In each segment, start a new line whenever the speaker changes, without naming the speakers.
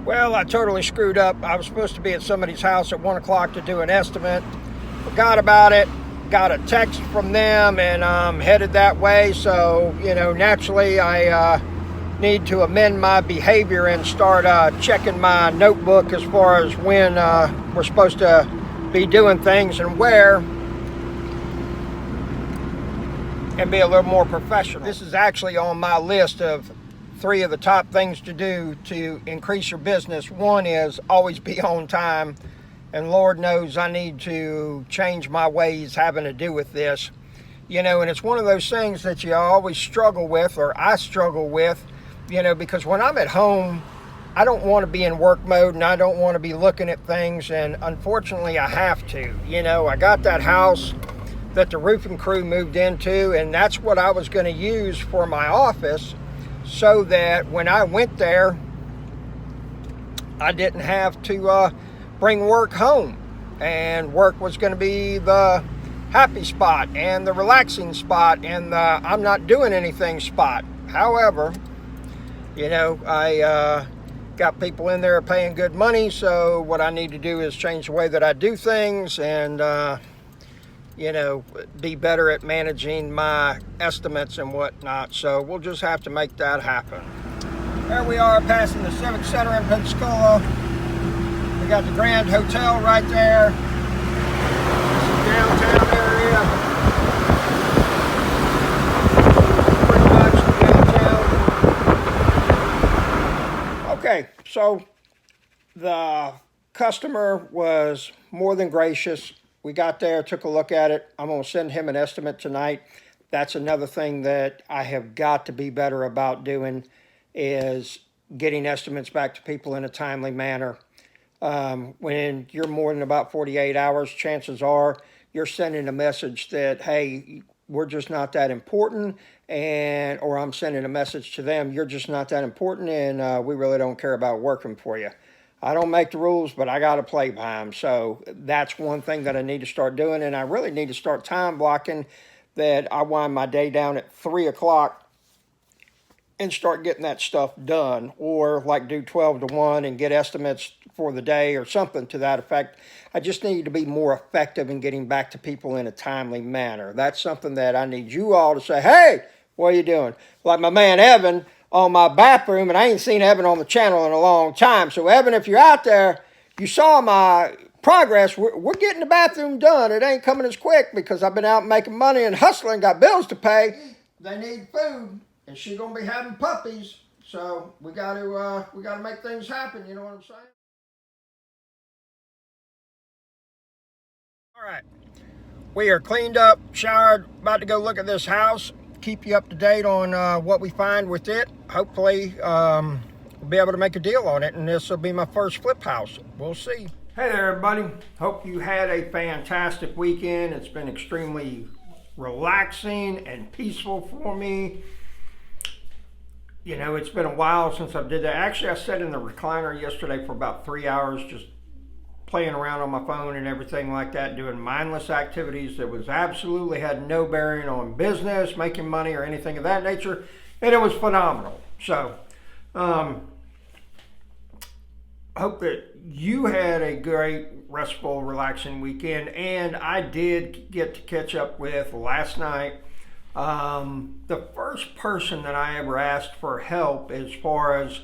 Well, I totally screwed up. I was supposed to be at somebody's house at 1 o'clock to do an estimate. Forgot about it. Got a text from them and headed that way. So, naturally I need to amend my behavior and start checking my notebook as far as when we're supposed to be doing things and where, and be a little more professional. This is actually on my list of 3 of the top things to do to increase your business. One is always be on time, and Lord knows I need to change my ways having to do with this. And it's one of those things that you always struggle with, or I struggle with, because when I'm at home, I don't want to be in work mode and I don't want to be looking at things, and unfortunately I have to. I got that house that the roofing crew moved into, and that's what I was going to use for my office, so that when I went there, I didn't have to bring work home. And work was going to be the happy spot and the relaxing spot and the I'm not doing anything spot. However, I got people in there paying good money, so what I need to do is change the way that I do things and be better at managing my estimates and whatnot. So we'll just have to make that happen. There we are, passing the Civic Center in Pensacola. We got the Grand Hotel right there. This is downtown area. Pretty much downtown. Okay, so the customer was more than gracious. We got there, took a look at it. I'm going to send him an estimate tonight. That's another thing that I have got to be better about doing, is getting estimates back to people in a timely manner. When you're more than about 48 hours, chances are you're sending a message that, hey, we're just not that important, or I'm sending a message to them, you're just not that important, and we really don't care about working for you. I don't make the rules, but I got to play by them. So that's one thing that I need to start doing. And I really need to start time blocking, that I wind my day down at 3 o'clock and start getting that stuff done. Or like do 12 to 1 and get estimates for the day or something to that effect. I just need to be more effective in getting back to people in a timely manner. That's something that I need you all to say, hey, what are you doing? Like my man Evan on my bathroom, and I ain't seen Evan on the channel in a long time. So Evan, if you're out there, you saw my progress. We're getting the bathroom done. It ain't coming as quick because I've been out making money and hustling, got bills to pay. They need food, and she's gonna be having puppies. So we gotta make things happen. You know what I'm saying? All right, we are cleaned up, showered, about to go look at this house. Keep you up to date on what we find with it. Hopefully we'll be able to make a deal on it, and this will be my first flip house. We'll see. Hey there, everybody. Hope you had a fantastic weekend. It's been extremely relaxing and peaceful for me. It's been a while since I did that. Actually, I sat in the recliner yesterday for about 3 hours, just playing around on my phone and everything like that, doing mindless activities that was absolutely had no bearing on business, making money, or anything of that nature, and it was phenomenal. So hope that you had a great, restful, relaxing weekend. And I did get to catch up with last night the first person that I ever asked for help as far as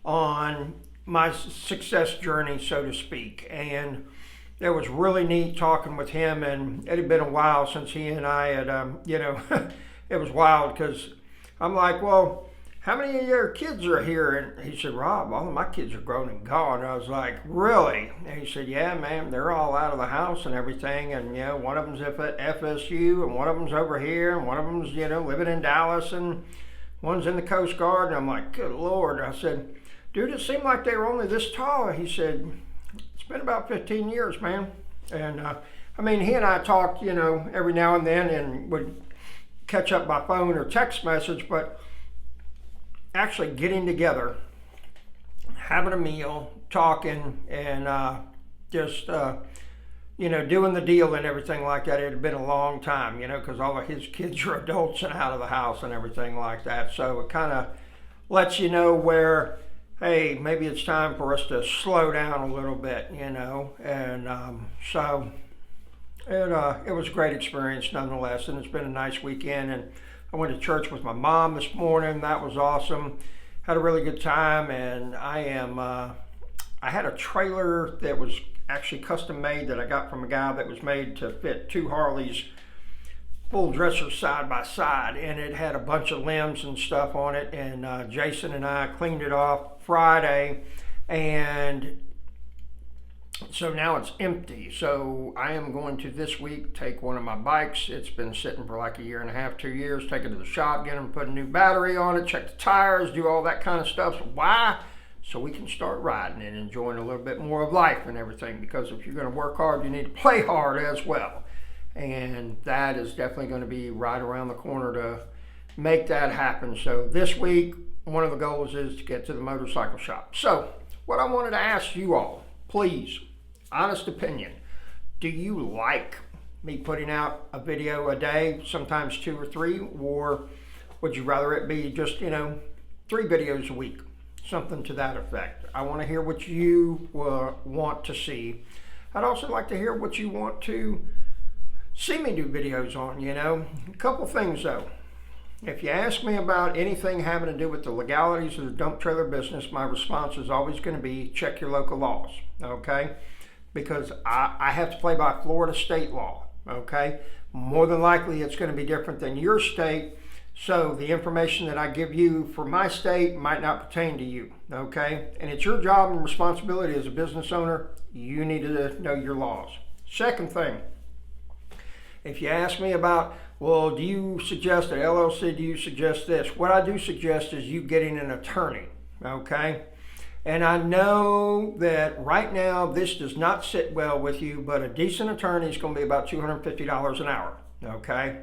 on my success journey, so to speak. And it was really neat talking with him, and it had been a while since he and I had it was wild because I'm like, well, how many of your kids are here? And he said, Rob, all of my kids are grown and gone. And I was like, really? And he said, yeah, man, they're all out of the house and everything. And one of them's at FSU, and one of them's over here, and one of them's living in Dallas, and one's in the Coast Guard. And I'm like, good Lord. I said, dude, it seemed like they were only this tall. He said, it's been about 15 years, man. And he and I talked, every now and then, and would catch up by phone or text message, but actually getting together, having a meal, talking, and just doing the deal and everything like that. It had been a long time, because all of his kids are adults and out of the house and everything like that. So it kind of lets you know where hey, maybe it's time for us to slow down a little bit, and so it was a great experience nonetheless, and it's been a nice weekend. And I went to church with my mom this morning. That was awesome. Had a really good time, and I had a trailer that was actually custom made that I got from a guy that was made to fit 2 Harleys full dressers side by side, and it had a bunch of limbs and stuff on it, and Jason and I cleaned it off Friday, and so now it's empty. So I am going to this week take one of my bikes. It's been sitting for like 1.5 years, 2 years, take it to the shop, get them, put a new battery on it, check the tires, do all that kind of stuff. So why? So we can start riding and enjoying a little bit more of life and everything, because if you're going to work hard, you need to play hard as well. And that is definitely going to be right around the corner to make that happen. So this week, one of the goals is to get to the motorcycle shop. So what I wanted to ask you all, please, honest opinion, do you like me putting out a video a day, sometimes 2 or 3, or would you rather it be just, 3 videos a week, something to that effect? I want to hear what you want to see. I'd also like to hear what you want to see me do videos on, A couple things though. If you ask me about anything having to do with the legalities of the dump trailer business, my response is always going to be check your local laws, okay? Because I have to play by Florida state law, okay? More than likely it's going to be different than your state, so the information that I give you for my state might not pertain to you, okay? And it's your job and responsibility as a business owner. You need to know your laws. Second thing, if you ask me about, well, do you suggest an LLC, do you suggest this? What I do suggest is you getting an attorney, okay? And I know that right now this does not sit well with you, but a decent attorney is going to be about $250 an hour, okay?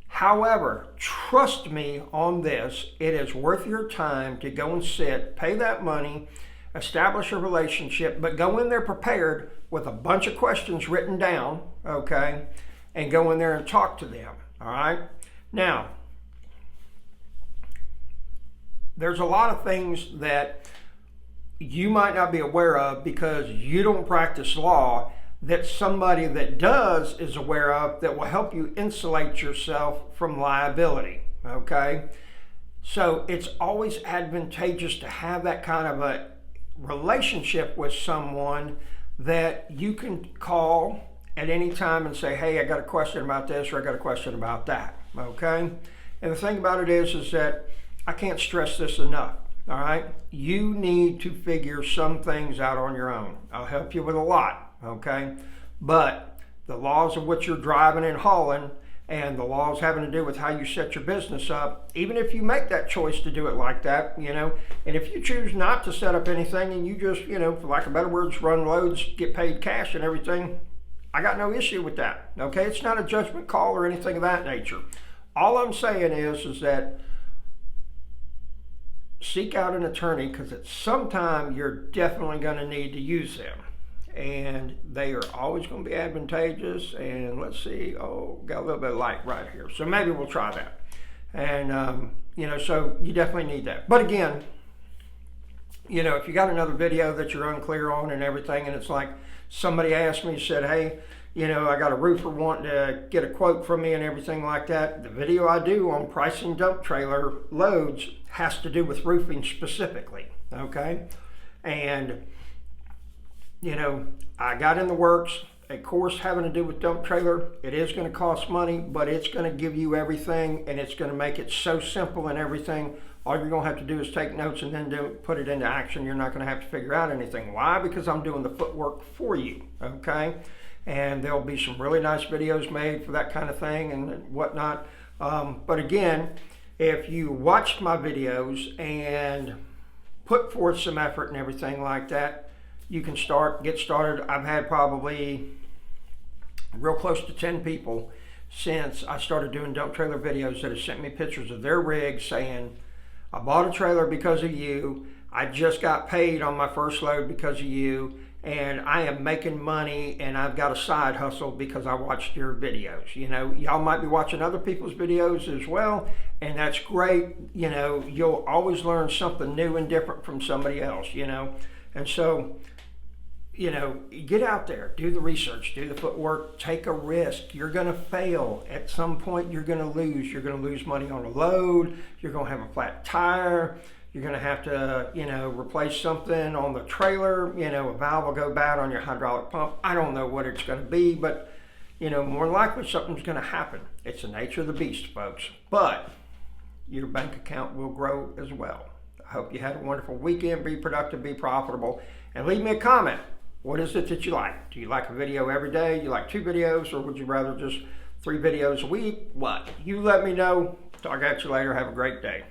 However, trust me on this, it is worth your time to go and sit, pay that money, establish a relationship, but go in there prepared with a bunch of questions written down, okay? And go in there and talk to them, all right? Now, there's a lot of things that you might not be aware of because you don't practice law that somebody that does is aware of that will help you insulate yourself from liability, okay? So it's always advantageous to have that kind of a relationship with someone that you can call at any time and say, hey, I got a question about this, or I got a question about that, okay? And the thing about it is that I can't stress this enough, all right? You need to figure some things out on your own. I'll help you with a lot, okay? But the laws of what you're driving and hauling and the laws having to do with how you set your business up, even if you make that choice to do it like that, and if you choose not to set up anything and you just, for lack of better words, run loads, get paid cash and everything, I got no issue with that, okay? It's not a judgment call or anything of that nature. All I'm saying is that seek out an attorney, because at some time you're definitely going to need to use them. And they are always going to be advantageous. And let's see, got a little bit of light right here. So maybe we'll try that. And, so you definitely need that. But again, if you got another video that you're unclear on and everything, and it's like somebody asked me, said, hey, I got a roofer wanting to get a quote from me and everything like that. The video I do on pricing dump trailer loads has to do with roofing specifically, okay? And, I got in the works a course having to do with dump trailer. It is going to cost money, but it's going to give you everything, and it's going to make it so simple and everything. All you're going to have to do is take notes and then put it into action. You're not going to have to figure out anything. Why? Because I'm doing the footwork for you, okay? And there'll be some really nice videos made for that kind of thing and whatnot. But again, if you watched my videos and put forth some effort and everything like that, you can get started. I've had probably real close to 10 people since I started doing dump trailer videos that have sent me pictures of their rigs saying, I bought a trailer because of you. I just got paid on my first load because of you. and I am making money and I've got a side hustle because I watched your videos. You know, y'all might be watching other people's videos as well, and that's great. You know, you'll always learn something new and different from somebody else, you know. And so, you know, get out there, do the research, do the footwork, take a risk. You're going to fail. At some point, you're going to lose. You're going to lose money on a load. You're going to have a flat tire. You're going to have to, you know, replace something on the trailer. You know, a valve will go bad on your hydraulic pump. I don't know what it's going to be, but, you know, more likely something's going to happen. It's the nature of the beast, folks. But your bank account will grow as well. I hope you had a wonderful weekend. Be productive, be profitable, and leave me a comment. What is it that you like? Do you like a video every day? You like 2 videos, or would you rather just 3 videos a week? What? You let me know. Talk at you later. Have a great day.